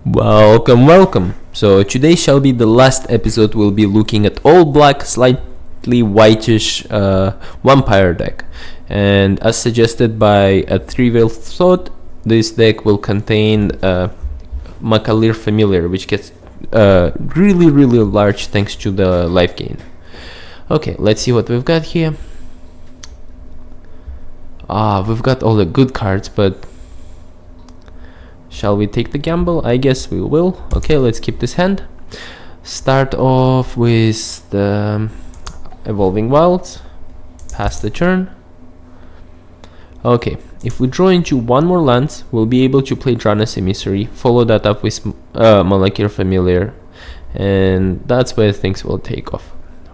Welcome, welcome. So today shall be the last episode. We'll be looking at all black, slightly whitish vampire deck. And as suggested by a trivial thought, this deck will contain Malakir Familiar, which gets really large thanks to the life gain. Okay, let's see what we've got here. We've got all the good cards, but shall we take the gamble? I guess we will. Okay, let's keep this hand. Start off with the Evolving Wilds. Pass the turn. Okay, if we draw into one more land, we'll be able to play Drana's Emissiary, follow that up with Malakir Familiar, and that's where things will take off.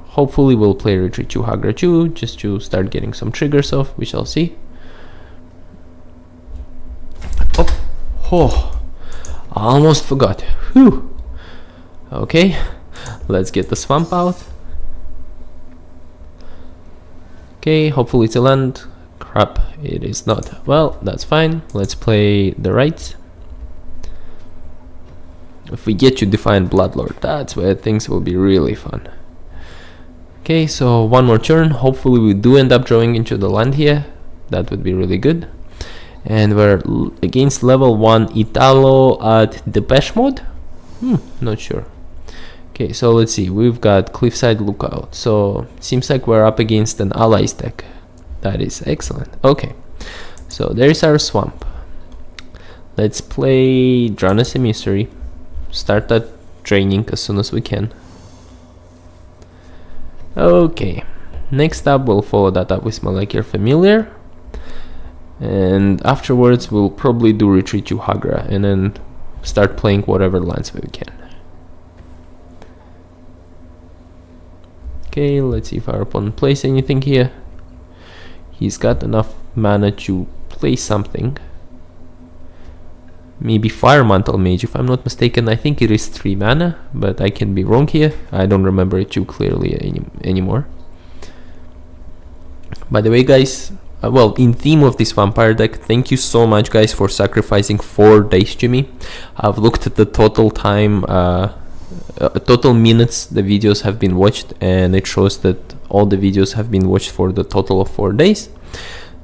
Hopefully we'll play Retreat To Hangra too, just to start getting some triggers off. We shall see. Oh, I almost forgot. Whew. Okay, let's get the swamp out. Okay, hopefully it's a land. Crap, it is not. Well, that's fine. Let's play the rights. If we get to Defiant Bloodlord, that's where things will be really fun. Okay, so one more turn. Hopefully we do end up drawing into the land here. That would be really good. And we're against level 1 Italo at Depeche Mode? Not sure. Okay, so let's see. We've got Cliffside Lookout. So it seems like we're up against an allies deck. That is excellent. Okay, so there's our swamp. Let's play Drana's Emissiary. Start that draining as soon as we can. Okay, next up we'll follow that up with Malakir Familiar. And afterwards we'll probably do Retreat To Hangra and then start playing whatever lands we can. Okay, let's see if our opponent plays anything here. He's got enough mana to play something. Maybe Fire Mantle Mage, if I'm not mistaken. I think it is 3 mana, but I can be wrong here. I don't remember it too clearly anymore. By the way, guys, well, in theme of this vampire deck, thank you so much, guys, for sacrificing 4 days to me. I've looked at the total time, total minutes the videos have been watched, and it shows that all the videos have been watched for the total of 4 days.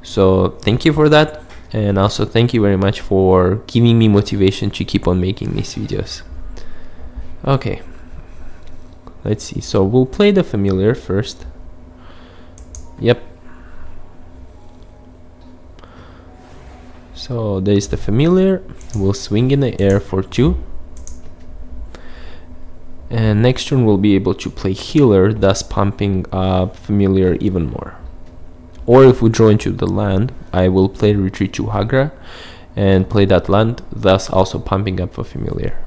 So thank you for that, and also thank you very much for giving me motivation to keep on making these videos. Okay, let's see. So we'll play the Familiar first. Yep. So there's the Familiar. We'll swing in the air for 2. And next turn we'll be able to play Healer, thus pumping up Familiar even more. Or if we draw into the land, I will play Retreat To Hangra and play that land, thus also pumping up a Familiar.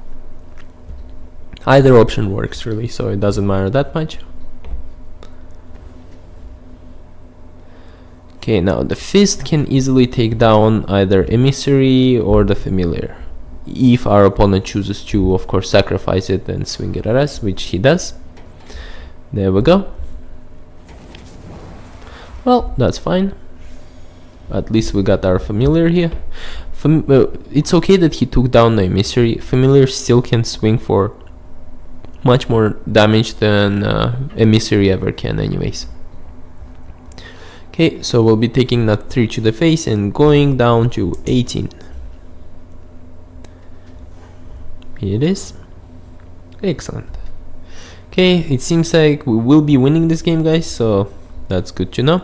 Either option works really, so it doesn't matter that much. Okay, now the Fist can easily take down either Emissary or the Familiar. If our opponent chooses to, of course, sacrifice it and swing it at us, which he does. There we go. Well, that's fine. At least we got our Familiar here. It's okay that he took down the Emissary. Familiar still can swing for much more damage than Emissary ever can anyways. Okay, so we'll be taking that 3 to the face and going down to 18. Here it is. Excellent. Okay, it seems like we will be winning this game, guys, so that's good to know.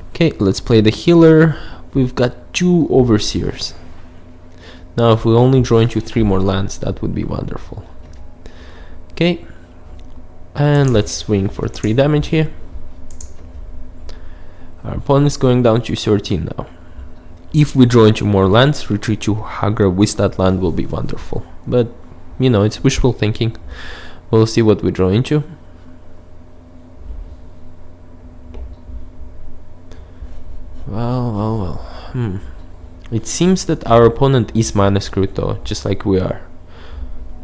Okay, let's play the Healer. We've got 2 Overseers. Now if we only draw into 3 more lands, that would be wonderful. Okay, and let's swing for 3 damage here. Our opponent's going down to 13 now. If we draw into more lands, Retreat To Hangra with that land will be wonderful. But, you know, it's wishful thinking. We'll see what we draw into. Well. It seems that our opponent is mana screwed though, just like we are.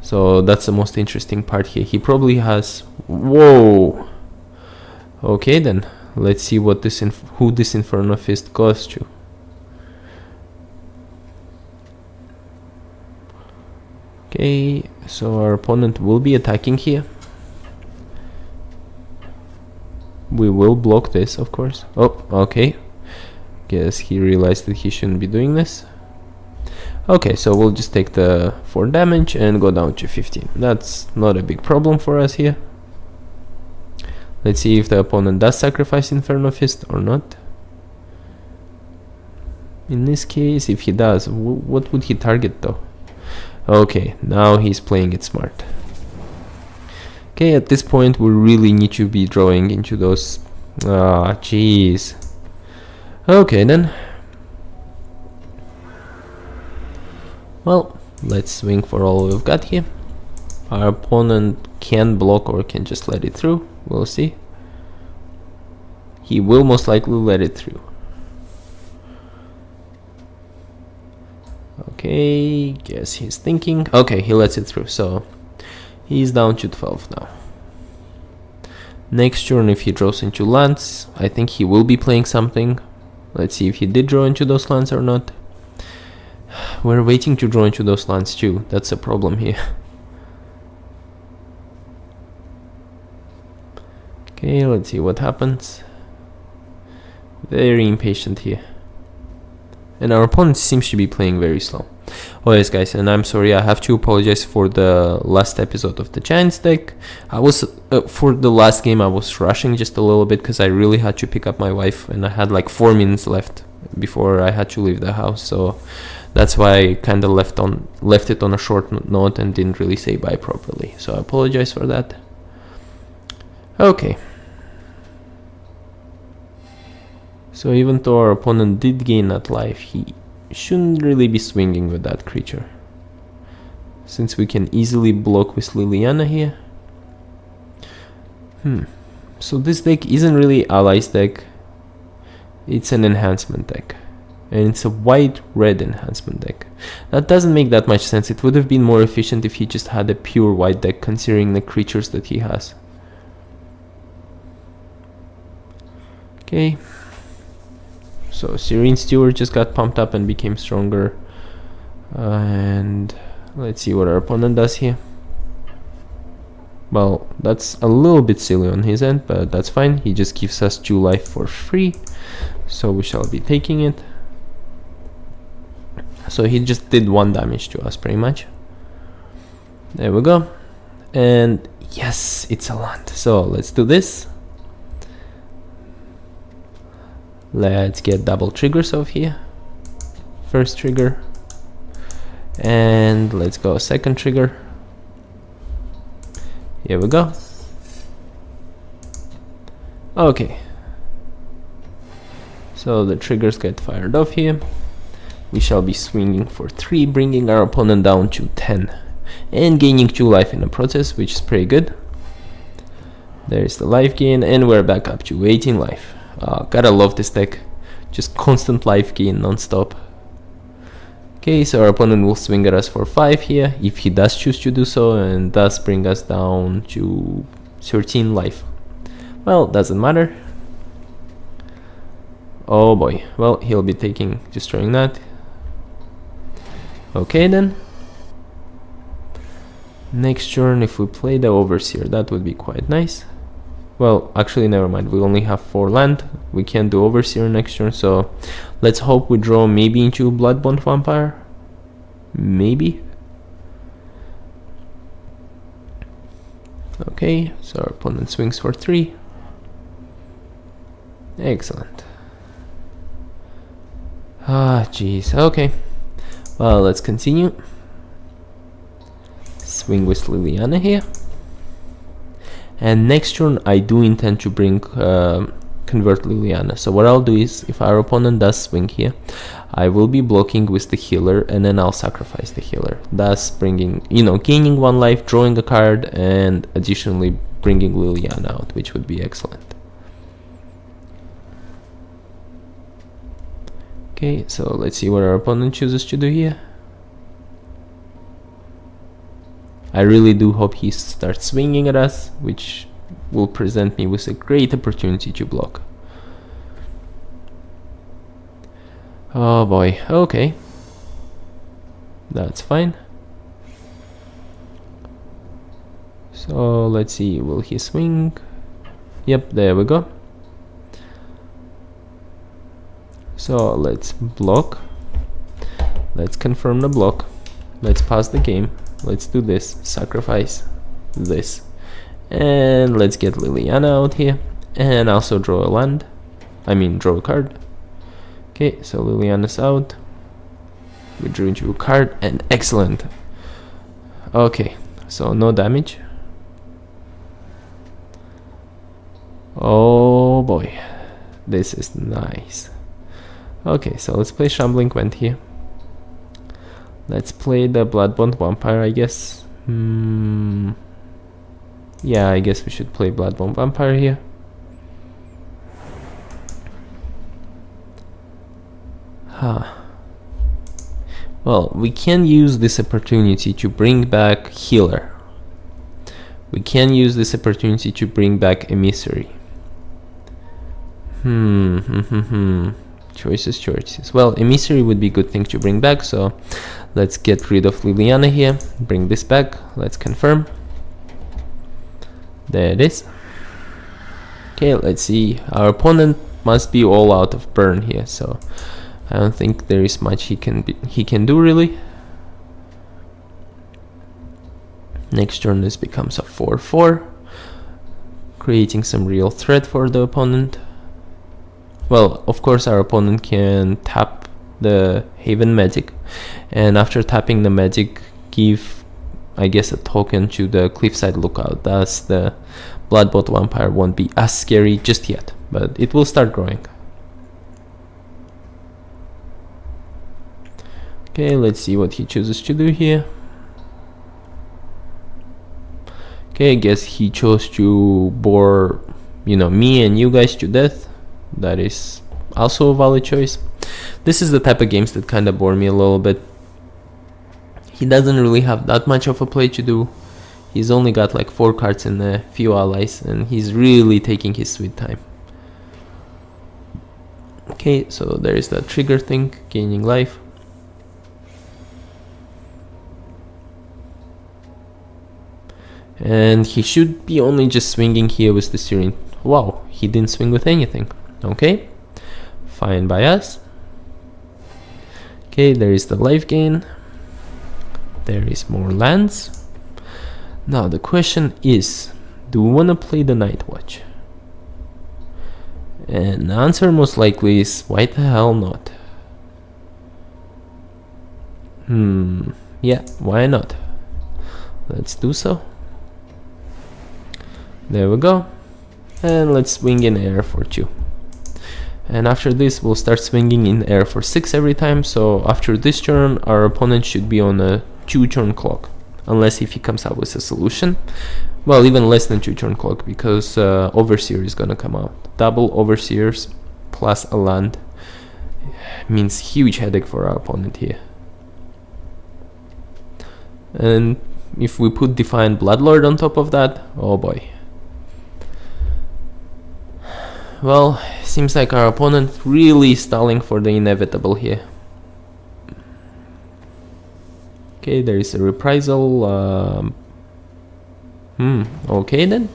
So that's the most interesting part here. He probably has... Whoa! Okay then. Let's see what who this Inferno Fist goes to. Okay, so our opponent will be attacking here. We will block this, of course. Oh, okay. Guess he realized that he shouldn't be doing this. Okay, so we'll just take the 4 damage and go down to 15. That's not a big problem for us here. Let's see if the opponent does sacrifice Inferno Fist or not. In this case, if he does, what would he target though? Okay, now he's playing it smart. Okay, at this point we really need to be drawing into those... Ah, jeez. Okay then. Well, let's swing for all we've got here. Our opponent can block or can just let it through. We'll see. He will most likely let it through. Okay, guess he's thinking. Okay, he lets it through, so he's down to 12 now. Next turn, if he draws into lands, I think he will be playing something. Let's see if he did draw into those lands or not. We're waiting to draw into those lands too. That's a problem here. Okay, let's see what happens. Very impatient here. And our opponent seems to be playing very slow. Oh yes guys, and I'm sorry, I have to apologize for the last episode of the Giants deck. I was, for the last game I was rushing just a little bit because I really had to pick up my wife and I had like 4 minutes left before I had to leave the house, so that's why I kind of left it on a short note and didn't really say bye properly, so I apologize for that. Okay. So even though our opponent did gain that life, he shouldn't really be swinging with that creature, since we can easily block with Liliana here. So this deck isn't really allies deck, it's an enhancement deck, and it's a white-red enhancement deck. That doesn't make that much sense. It would have been more efficient if he just had a pure white deck, considering the creatures that he has. Okay. So Serene Steward just got pumped up and became stronger. And let's see what our opponent does here. Well, that's a little bit silly on his end, but that's fine. He just gives us 2 life for free, so we shall be taking it. So he just did 1 damage to us pretty much. There we go. And yes, it's a land. So let's do this. Let's get double triggers off here. First trigger. And let's go second trigger. Here we go. Okay. So the triggers get fired off here. We shall be swinging for 3, bringing our opponent down to 10. And gaining 2 life in the process, which is pretty good. There's the life gain, and we're back up to 18 life. Gotta love this deck. Just constant life gain non-stop. Okay, so our opponent will swing at us for 5 here, if he does choose to do so, and thus bring us down to 13 life. Well, doesn't matter. Oh boy, well, he'll be destroying that. Okay then. Next turn, if we play the Overseer, that would be quite nice. Well, actually, never mind. We only have 4 land. We can't do Overseer next turn, so let's hope we draw maybe into Bloodbond Vampire. Maybe. Okay, so our opponent swings for 3. Excellent. Ah, jeez. Okay. Well, let's continue. Swing with Liliana here. And next turn I do intend to bring convert Liliana. So what I'll do is, if our opponent does swing here, I will be blocking with the healer, and then I'll sacrifice the healer, thus bringing, gaining 1 life, drawing a card, and additionally bringing Liliana out, which would be excellent. Okay, so let's see what our opponent chooses to do here. I really do hope he starts swinging at us, which will present me with a great opportunity to block. Oh boy, okay. That's fine. So let's see, will he swing? Yep, there we go. So let's block. Let's confirm the block. Let's pause the game. Let's do this. Sacrifice this. And let's get Liliana out here. And also draw a land. I mean, draw a card. Okay, so Liliana's out. We drew into a card, and excellent. Okay, so no damage. Oh boy, this is nice. Okay, so let's play Shambling Vent here. Let's play the Bloodbond Vampire, I guess. Yeah, I guess we should play Bloodbond Vampire here. Well, we can use this opportunity to bring back Healer. We can use this opportunity to bring back Emissiary. Choices. Well, Emissiary would be a good thing to bring back, so let's get rid of Liliana here. Bring this back. Let's confirm. There it is. Okay, let's see. Our opponent must be all out of burn here, so I don't think there is much he can do really. Next turn this becomes a 4/4, creating some real threat for the opponent. Well, of course our opponent can tap the Haven Magic, and after tapping the magic give, I guess, a token to the Cliffside Lookout. Thus the Bloodbond Vampire won't be as scary just yet, but it will start growing. Okay, let's see what he chooses to do here. Okay, I guess he chose to bore, me and you guys to death. That is also a valid choice. This is the type of games that kind of bore me a little bit. He doesn't really have that much of a play to do. He's only got like 4 cards and a few allies, and he's really taking his sweet time. Okay, so there is the trigger thing, gaining life. And he should be only just swinging here with the Syrian. Wow, he didn't swing with anything. Okay, fine by us. Okay, there is the life gain. There is more lands. Now the question is, do we want to play the Nightwatch? And the answer most likely is, why the hell not? Yeah, why not? Let's do so. There we go. And let's swing in air for 2. And after this we'll start swinging in air for 6 every time, so after this turn our opponent should be on a 2-turn clock, unless if he comes up with a solution. Well, even less than 2-turn clock, because Overseer is gonna come out. Double Overseers plus a land means huge headache for our opponent here. And if we put Defiant Bloodlord on top of that, oh boy. Well, seems like our opponent really stalling for the inevitable here. Okay, there is a reprisal. Okay then.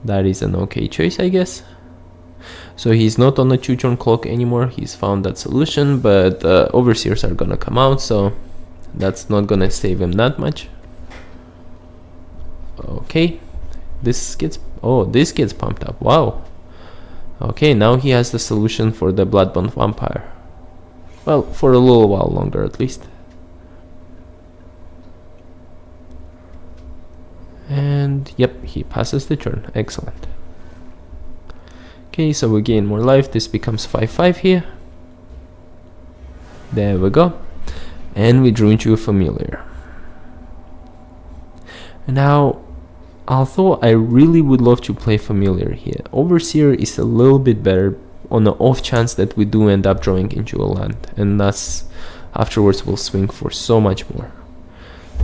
That is an okay choice, I guess. So he's not on the 2-turn clock anymore. He's found that solution, but Overseers are gonna come out, so that's not gonna save him that much. Okay, this gets pumped up. Wow. Okay, now he has the solution for the Bloodbond Vampire. Well, for a little while longer at least. And yep, he passes the turn. Excellent. Okay, so we gain more life. This becomes 5/5 here. There we go. And we drew into a Familiar. Now, although I really would love to play Familiar here, Overseer is a little bit better on the off chance that we do end up drawing into a land, and thus afterwards we'll swing for so much more.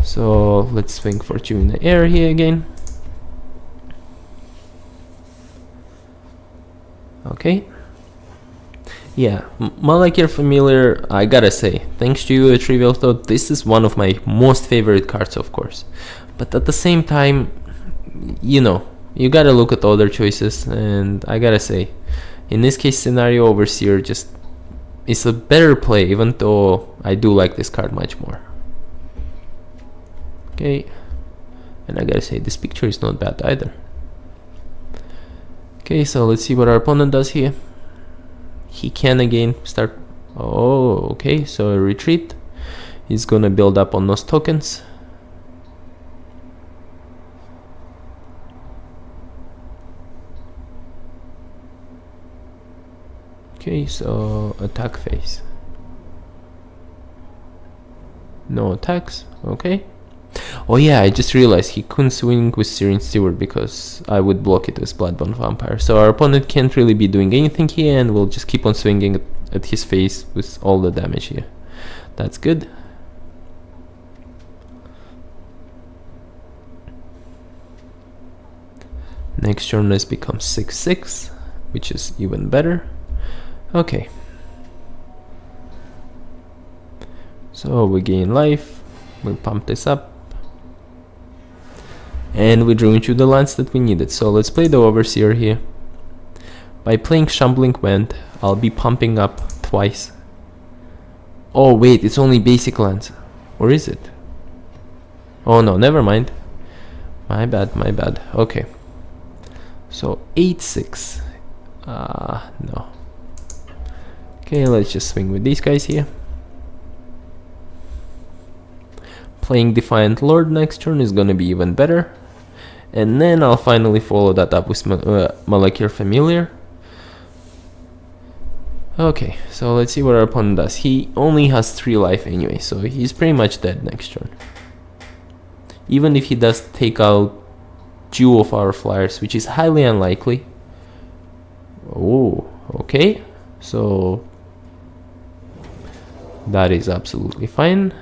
So let's swing for 2 in the air here again. Okay. Yeah, Malakir Familiar, I gotta say, thanks to you, Trivial Thought, this is one of my most favorite cards, of course. But at the same time, you know, you gotta look at other choices, and I gotta say, in this case scenario, Overseer just is a better play, even though I do like this card much more. Okay, and I gotta say, this picture is not bad either. Okay, so let's see what our opponent does here. He can again start. Oh, okay, so a retreat. He's gonna build up on those tokens. Okay, so attack phase. No attacks, okay. Oh yeah, I just realized he couldn't swing with Syrian Steward because I would block it with Bloodbond Vampire. So our opponent can't really be doing anything here, and we'll just keep on swinging at his face with all the damage here. That's good. Next turn this becomes 6/6, which is even better. Okay. So we gain life, we pump this up. And we drew into the lands that we needed. So let's play the Overseer here. By playing Shambling Vent, I'll be pumping up twice. Oh wait, it's only basic lands. Or is it? Oh no, never mind. My bad, my bad. Okay. So 8/6. No. Okay, let's just swing with these guys here. Playing Defiant Lord next turn is gonna be even better. And then I'll finally follow that up with Malakir Familiar. Okay, so let's see what our opponent does. He only has 3 life anyway, so he's pretty much dead next turn. Even if he does take out 2 of our flyers, which is highly unlikely. Oh, okay. So that is absolutely fine.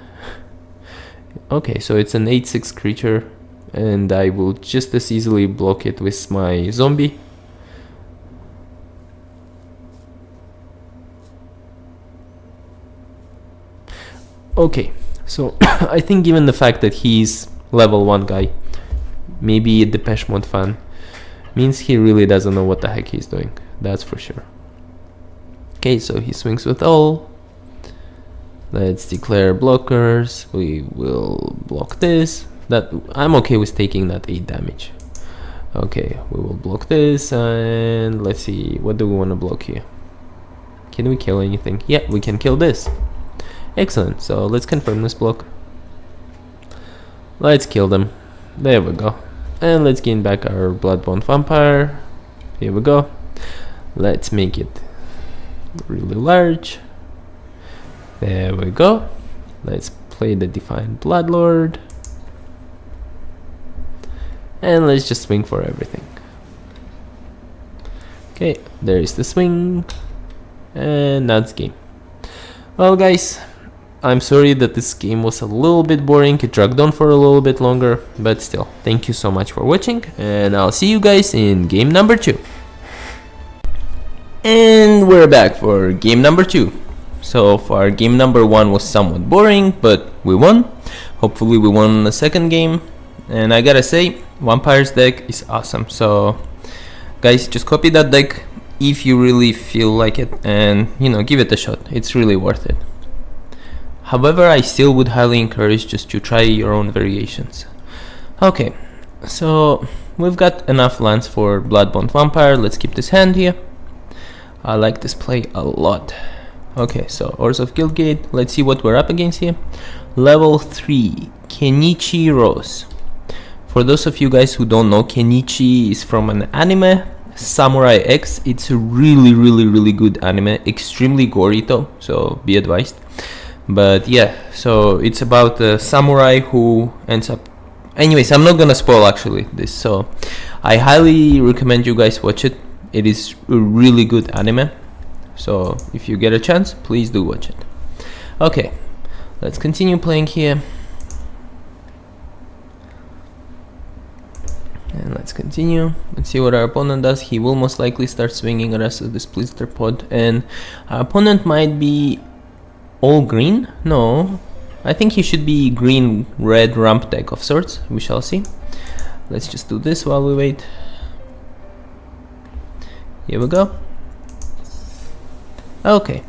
Okay, so it's an 8/6 creature, and I will just as easily block it with my zombie. Okay, so I think given the fact that he's level 1 guy, maybe a Depeche Mode fan, means he really doesn't know what the heck he's doing, that's for sure. Okay, so he swings with all. Let's declare blockers. We will block this. That I'm okay with taking that 8 damage. Okay, we will block this, and let's see, what do we want to block here? Can we kill anything? Yeah, we can kill this. Excellent, so let's confirm this block. Let's kill them. There we go. And let's gain back our Bloodbond Vampire. Here we go. Let's make it really large. There we go. Let's play the Defiant Bloodlord. And let's just swing for everything. Okay, there is the swing. And that's game. Well guys, I'm sorry that this game was a little bit boring. It dragged on for a little bit longer. But still, thank you so much for watching. And I'll see you guys in game number 2. And we're back for game number 2. So far, game number 1 was somewhat boring, but we won. Hopefully we won the second game. And I gotta say, Vampire's deck is awesome. So guys, just copy that deck if you really feel like it, and you know, give it a shot. It's really worth it. However, I still would highly encourage just to try your own variations. Okay, so we've got enough lands for Bloodbond Vampire. Let's keep this hand here. I like this play a lot. Okay, so Orzhov Guildgate. Let's see what we're up against here. Level 3, Kenichi Rose. For those of you guys who don't know, Kenichi is from an anime, Samurai X. It's a really good anime. Extremely gory though, so be advised. But yeah, so it's about a samurai who ends up... Anyways, I'm not gonna spoil actually this, so I highly recommend you guys watch it. It is a really good anime, so if you get a chance, please do watch it. Okay, let's continue playing here. And let's continue. Let's see what our opponent does. He will most likely start swinging the rest of this blister pod, and our opponent might be all green. No, I think he should be green red ramp deck of sorts. We shall see. Let's just do this while we wait. Here we go. Okay,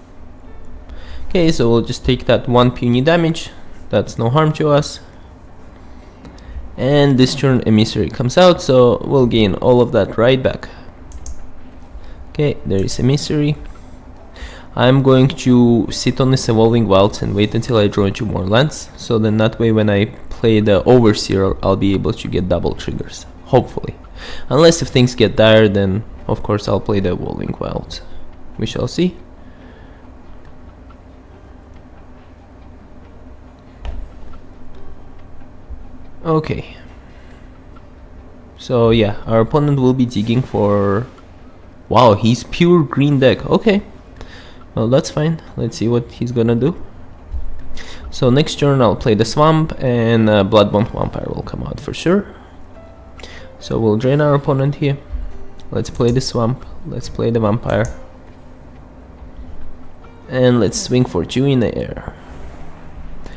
so we'll just take that 1 puny damage. That's no harm to us. And this turn Emissary comes out, so we'll gain all of that right back. Okay, there is Emissary. I'm going to sit on this Evolving Wilds and wait until I draw into more lands, so then that way when I play the Overseer I'll be able to get double triggers, hopefully. Unless if things get dire, then of course I'll play the Evolving Wilds. We shall see. Okay, so yeah, our opponent will be digging for... Wow, he's pure green deck. Okay, well that's fine. Let's see what he's gonna do. So next turn I'll play the Swamp, and Bloodbond Vampire will come out for sure. So we'll drain our opponent here. Let's play the Swamp, let's play the Vampire, and let's swing for 2 in the air.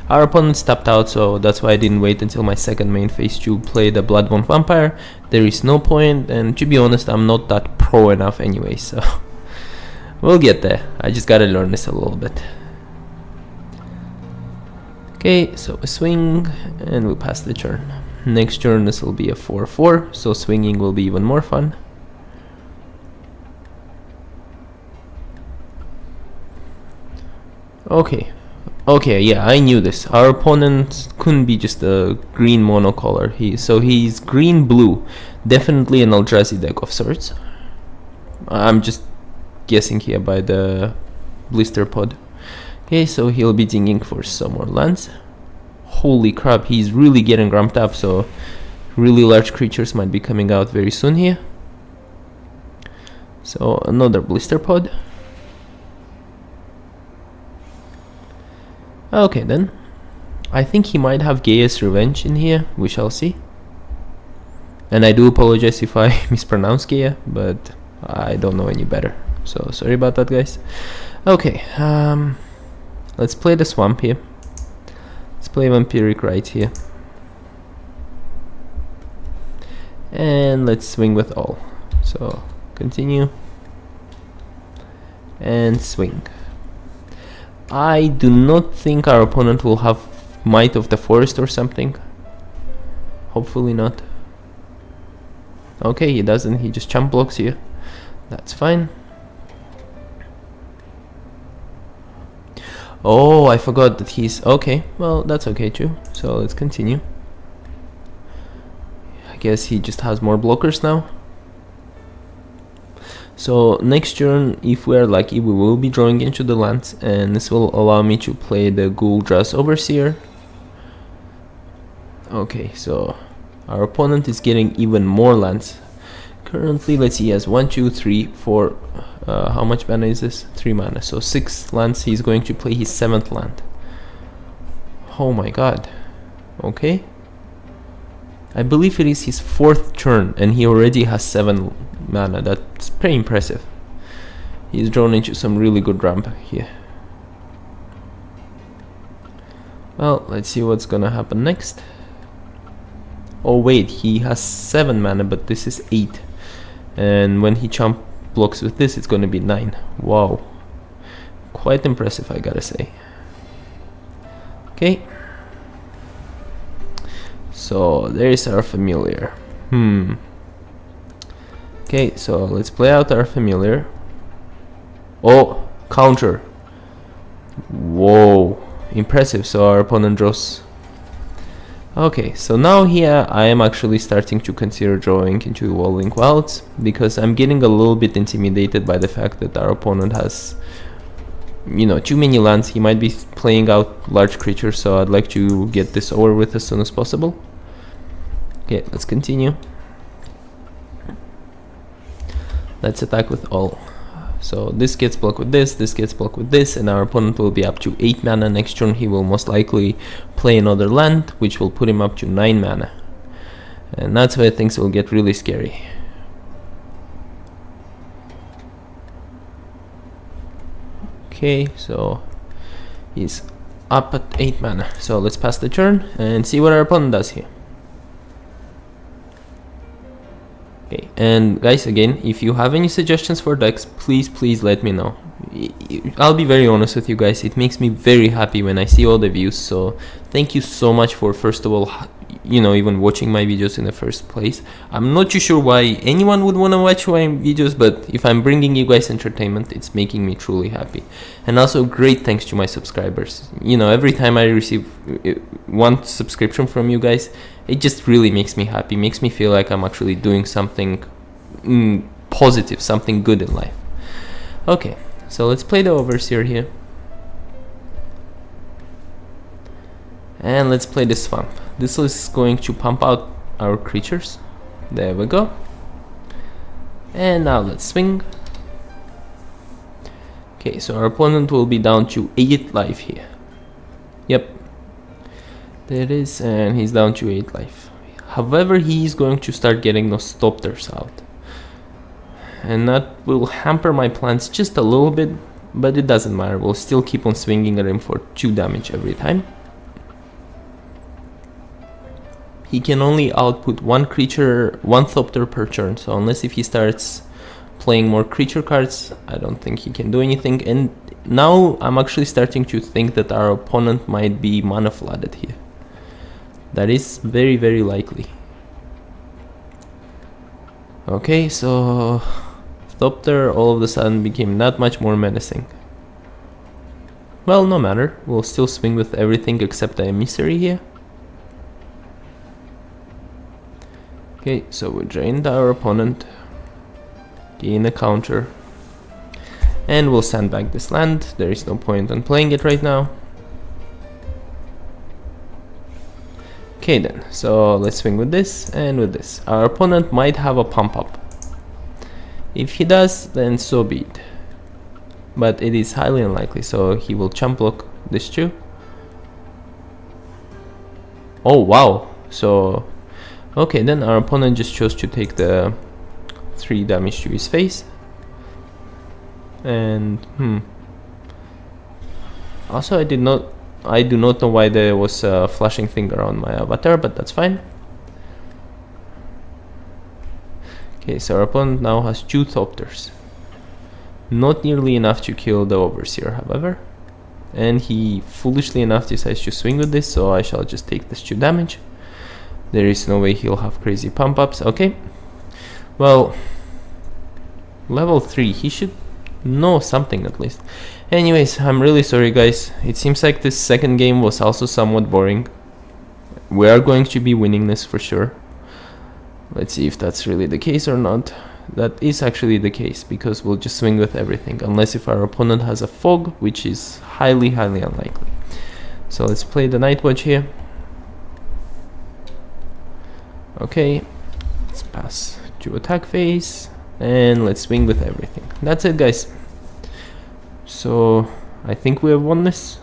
Our opponent stepped out, so that's why I didn't wait until my second main phase to play the Bloodbond Vampire. There is no point, and to be honest, I'm not that pro enough anyway, so we'll get there. I just gotta learn this a little bit. Okay, so we swing, and we pass the turn. Next turn this will be a 4-4, so swinging will be even more fun. Okay, yeah, I knew this. Our opponent couldn't be just a green monocolor. He's green-blue. Definitely an Eldrazi deck of sorts. I'm just guessing here by the blister pod. Okay, so he'll be dinging for some more lands. Holy crap, he's really getting ramped up, so really large creatures might be coming out very soon here. So another blister pod. Okay then, I think he might have Gaia's Revenge in here, we shall see. And I do apologize if I mispronounce Gaia, but I don't know any better, so sorry about that guys. Okay, let's play the Swamp here. Let's play Vampiric Rites here. And let's swing with all. So, continue. And swing. I do not think our opponent will have Might of the Forest or something. Hopefully not. Okay, he doesn't. He just chump blocks here. That's fine. Oh, I forgot that he's... Okay, well, that's okay too. So let's continue. I guess he just has more blockers now. So next turn, if we are lucky, we will be drawing into the lands, and this will allow me to play the Guul Draz Overseer. Okay, so our opponent is getting even more lands. Currently, let's see, he has 1, 2, 3, 4. How much mana is this? 3 mana. So 6 lands. He's going to play his 7th land. Oh my god. Okay. I believe it is his 4th turn, and he already has 7 mana. That's pretty impressive. He's drawn into some really good ramp here. Well, let's see what's gonna happen next. Oh wait, he has 7 mana, but this is 8. And when he chump blocks with this, it's gonna be 9. Wow. Quite impressive, I gotta say. Okay. So, there's our Familiar. Okay, so let's play out our Familiar. Oh, counter. Whoa, impressive. So our opponent draws. Okay, so now here I am actually starting to consider drawing into Evolving Wilds, because I'm getting a little bit intimidated by the fact that our opponent has, you know, too many lands. He might be playing out large creatures, so I'd like to get this over with as soon as possible. Okay, let's continue. Let's attack with all. So this gets blocked with this gets blocked with this, and our opponent will be up to 8 mana. Next turn he will most likely play another land, which will put him up to 9 mana. And that's where things will get really scary. Okay, so he's up at 8 mana. So let's pass the turn and see what our opponent does here. Okay, and guys, again, if you have any suggestions for decks, please let me know. I'll be very honest with you guys, it makes me very happy when I see all the views, so thank you so much for, first of all, you know, even watching my videos in the first place. I'm not too sure why anyone would want to watch my videos, but if I'm bringing you guys entertainment, it's making me truly happy. And also great thanks to my subscribers. You know, every time I receive one subscription from you guys, it just really makes me happy, makes me feel like I'm actually doing something positive, something good in life. Okay, so let's play the Overseer here. And let's play the Swamp. This is going to pump out our creatures. There we go. And now let's swing. Okay, so our opponent will be down to 8 life here. Yep. There it is, and he's down to 8 life. However, he's going to start getting those Thopters out. And that will hamper my plans just a little bit, but it doesn't matter. We'll still keep on swinging at him for 2 damage every time. He can only output 1 creature, 1 Thopter per turn, so unless if he starts playing more creature cards, I don't think he can do anything. And now I'm actually starting to think that our opponent might be mana flooded here. That is very likely. Okay, so Thopter all of a sudden became that much more menacing. Well, no matter, we'll still swing with everything except the Emissary here. Okay, so we drained our opponent, gain a counter, and we'll sand back this land. There is no point in playing it right now. Okay then, so let's swing with this and with this. Our opponent might have a pump up. If he does, then so be it. But it is highly unlikely, so he will chump block this too. Oh wow, so okay, then our opponent just chose to take the 3 damage to his face. And also I do not know why there was a flashing thing around my avatar, but that's fine. Okay, so our opponent now has 2 Thopters. Not nearly enough to kill the Overseer, however. And he foolishly enough decides to swing with this, so I shall just take this 2 damage. There is no way he'll have crazy pump ups. Okay, well, level 3, he should know something at least. Anyways, I'm really sorry guys, it seems like this second game was also somewhat boring. We are going to be winning this for sure. Let's see if that's really the case or not. That is actually the case, because we'll just swing with everything, unless if our opponent has a fog, which is highly unlikely. So let's play the Nightwatch here. Okay, let's pass to attack phase, and let's swing with everything. That's it guys. So I think we have won this.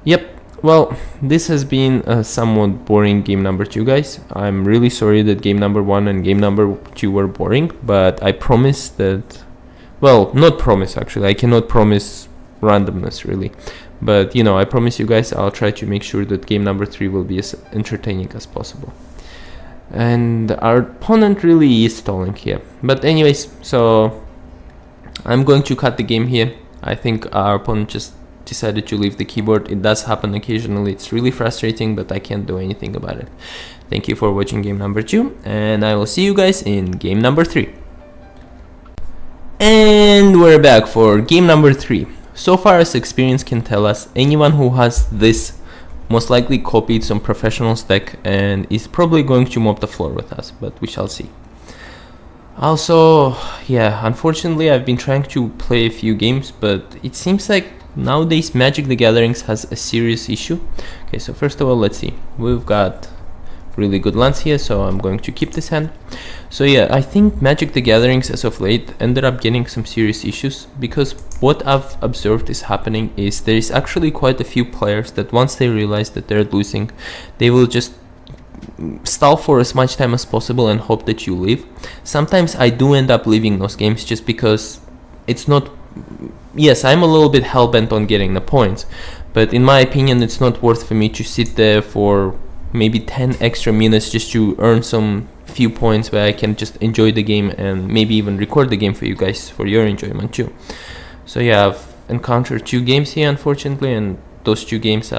Yep, well, this has been a somewhat boring game number 2 guys. I'm really sorry that game number 1 and game number 2 were boring, but I promise that, well, not promise actually, I cannot promise randomness really. But you know, I promise you guys I'll try to make sure that game number 3 will be as entertaining as possible. And our opponent really is stalling here. But anyways, so I'm going to cut the game here. I think our opponent just decided to leave the keyboard. It does happen occasionally. It's really frustrating, but I can't do anything about it. Thank you for watching game number 2, and I will see you guys in game number 3. And we're back for game number 3. So far as experience can tell us, anyone who has this most likely copied some professional's deck and is probably going to mop the floor with us, but we shall see. Also, yeah, unfortunately I've been trying to play a few games, but it seems like nowadays Magic the Gathering has a serious issue. Okay, so first of all, let's see. We've got really good lands here, so I'm going to keep this hand. So yeah, I think Magic the Gatherings as of late ended up getting some serious issues, because what I've observed is happening is there is actually quite a few players that once they realize that they're losing, they will just stall for as much time as possible and hope that you leave. Sometimes I do end up leaving those games just because it's not... Yes, I'm a little bit hell-bent on getting the points, but in my opinion it's not worth for me to sit there for maybe 10 extra minutes just to earn some few points where I can just enjoy the game and maybe even record the game for you guys for your enjoyment too. So yeah, I've encountered 2 games here unfortunately, and those 2 games,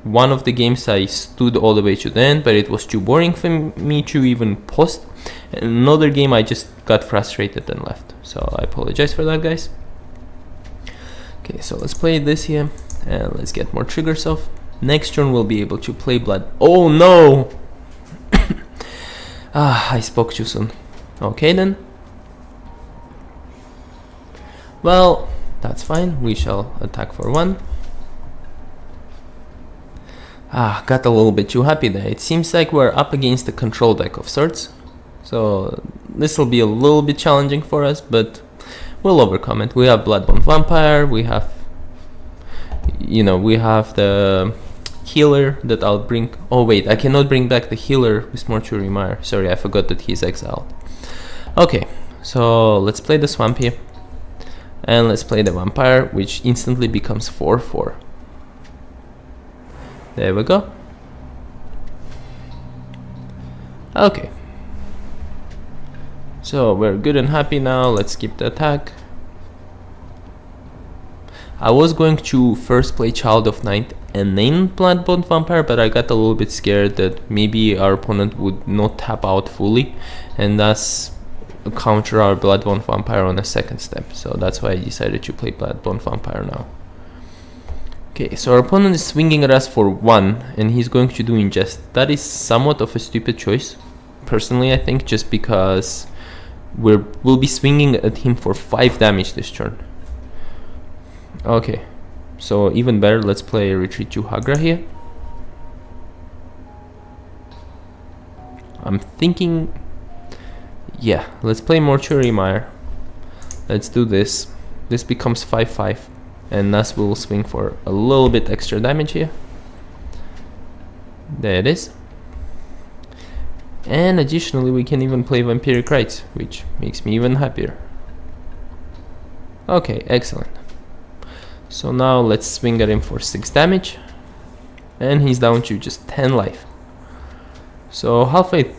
one of the games I stood all the way to the end, but it was too boring for me to even post. And another game I just got frustrated and left, so I apologize for that, guys. Okay, so let's play this here and let's get more triggers off. Next turn we'll be able to play Blood. Oh no! I spoke too soon. Okay then. Well, that's fine. We shall attack for 1. Got a little bit too happy there. It seems like we're up against a control deck of sorts, so this will be a little bit challenging for us, but we'll overcome it. We have Bloodbond Vampire, we have, we have the healer that I'll bring. Oh wait, I cannot bring back the healer with Mortuary Mire. Sorry, I forgot that he's exiled. Okay, so let's play the swamp here, and let's play the vampire, which instantly becomes 4/4. There we go. Okay. So we're good and happy now. Let's skip the attack. I was going to first play Child of Night and then Bloodbond Vampire, but I got a little bit scared that maybe our opponent would not tap out fully and thus counter our Bloodbond Vampire on a second step. So that's why I decided to play Bloodbond Vampire now. Okay, so our opponent is swinging at us for 1 and he's going to do Ingest. That is somewhat of a stupid choice, personally I think, just because we'll be swinging at him for 5 damage this turn. Okay, so even better, let's play Retreat to Hangra here. I'm thinking, yeah, let's play Mortuary Mire. Let's do this. This becomes 5/5, and thus we'll swing for a little bit extra damage here. There it is. And additionally, we can even play Vampiric Rites, which makes me even happier. Okay, excellent. So now let's swing at him for 6 damage, and he's down to just 10 life. So halfway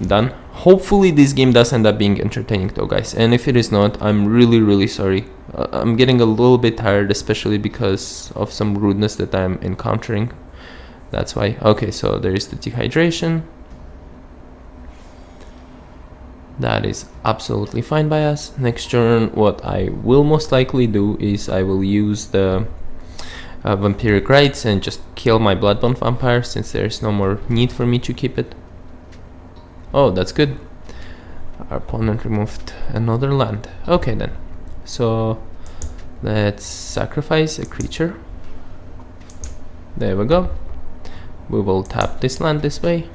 done. Hopefully this game does end up being entertaining though, guys, and if it is not, I'm really sorry. I'm getting a little bit tired, especially because of some rudeness that I'm encountering. That's why. Okay, so there is the dehydration. That is absolutely fine by us. Next turn, what I will most likely do is I will use the Vampiric Rites and just kill my Bloodbond Vampire, since there is no more need for me to keep it. Oh, that's good. Our opponent removed another land. Okay then. So let's sacrifice a creature. There we go. We will tap this land this way.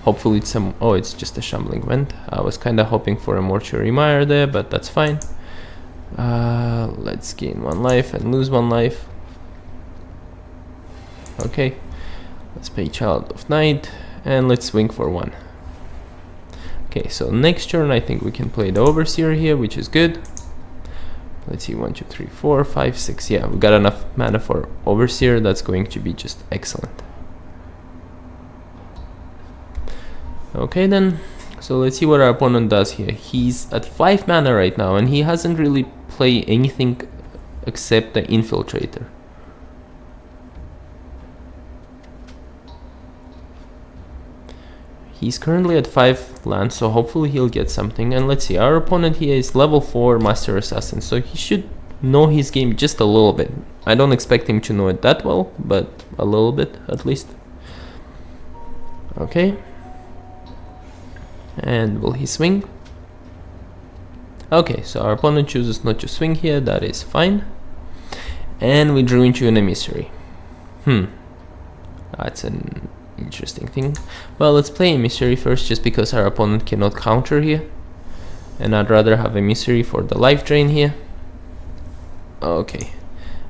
Hopefully it's some... oh, it's just a Shambling Vent. I was kind of hoping for a Mortuary Mire there, but that's fine. Let's gain 1 life and lose 1 life. Okay. Let's play Child of Night and let's swing for 1. Okay, so next turn I think we can play the Overseer here, which is good. Let's see, 1, 2, 3, 4, 5, 6. Yeah, we got enough mana for Overseer. That's going to be just excellent. Okay then, so let's see what our opponent does here. He's at 5 mana right now, and he hasn't really played anything except the Infiltrator. He's currently at 5 lands, so hopefully he'll get something. And let's see, our opponent here is level 4 Master Assassin, so he should know his game just a little bit. I don't expect him to know it that well, but a little bit at least. Okay. And will he swing? Okay, so our opponent chooses not to swing here, that is fine. And we drew into an Emissary. That's an interesting thing. Well, let's play Emissiary first, just because our opponent cannot counter here. And I'd rather have Emissiary for the life drain here. Okay.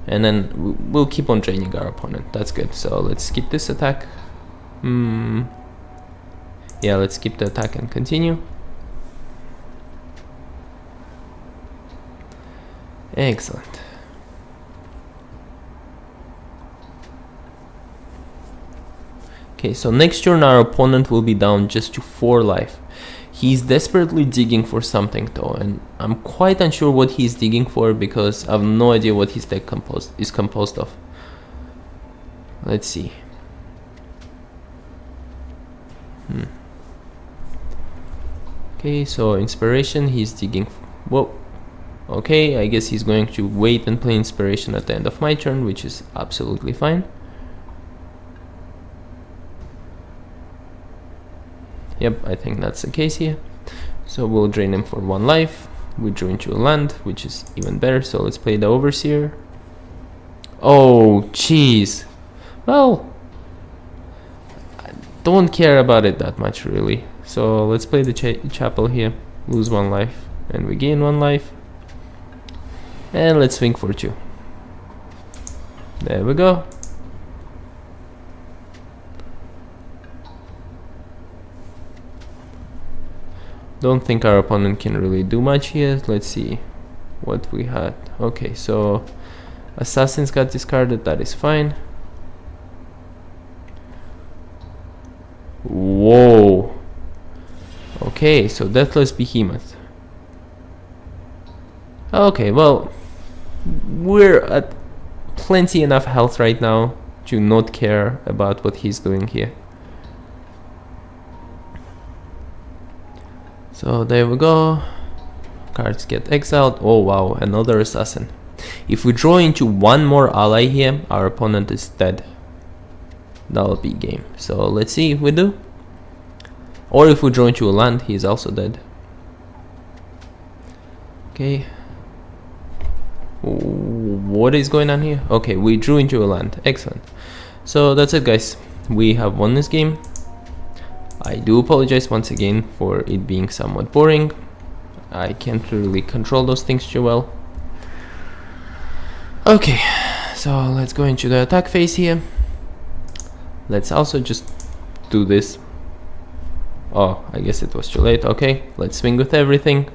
And then we'll keep on draining our opponent. That's good. So let's skip this attack. Yeah, let's skip the attack and continue. Excellent. Okay, so next turn our opponent will be down just to 4 life. He's desperately digging for something though, and I'm quite unsure what he's digging for because I have no idea what his deck is composed of. Let's see. Okay, so inspiration, he's digging. Whoa. Okay, I guess he's going to wait and play inspiration at the end of my turn, which is absolutely fine. Yep, I think that's the case here. So we'll drain him for 1 life. We drew into a land, which is even better. So let's play the Overseer. Oh, jeez. Well, I don't care about it that much, really. So let's play the Chapel here. Lose 1 life, and we gain 1 life. And let's swing for 2. There we go. Don't think our opponent can really do much here. Let's see what we had. Okay, so Assassins got discarded. That is fine. Whoa. Okay, so Deathless Behemoth. Okay, well, we're at plenty enough health right now to not care about what he's doing here. So there we go. Cards get exiled. Oh wow, another assassin. If we draw into 1 more ally here, our opponent is dead. That'll be game. So let's see if we do. Or if we draw into a land, he's also dead. Okay. What is going on here? Okay, we drew into a land. Excellent. So that's it, guys. We have won this game. I do apologize once again for it being somewhat boring. I can't really control those things too well. Okay, so let's go into the attack phase here. Let's also just do this. Oh, I guess it was too late. Okay, let's swing with everything.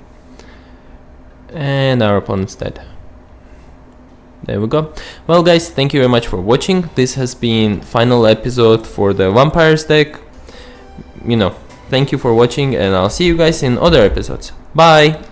And our opponent's dead. There we go. Well guys, thank you very much for watching. This has been final episode for the Vampires deck. You know, thank you for watching, and I'll see you guys in other episodes. Bye!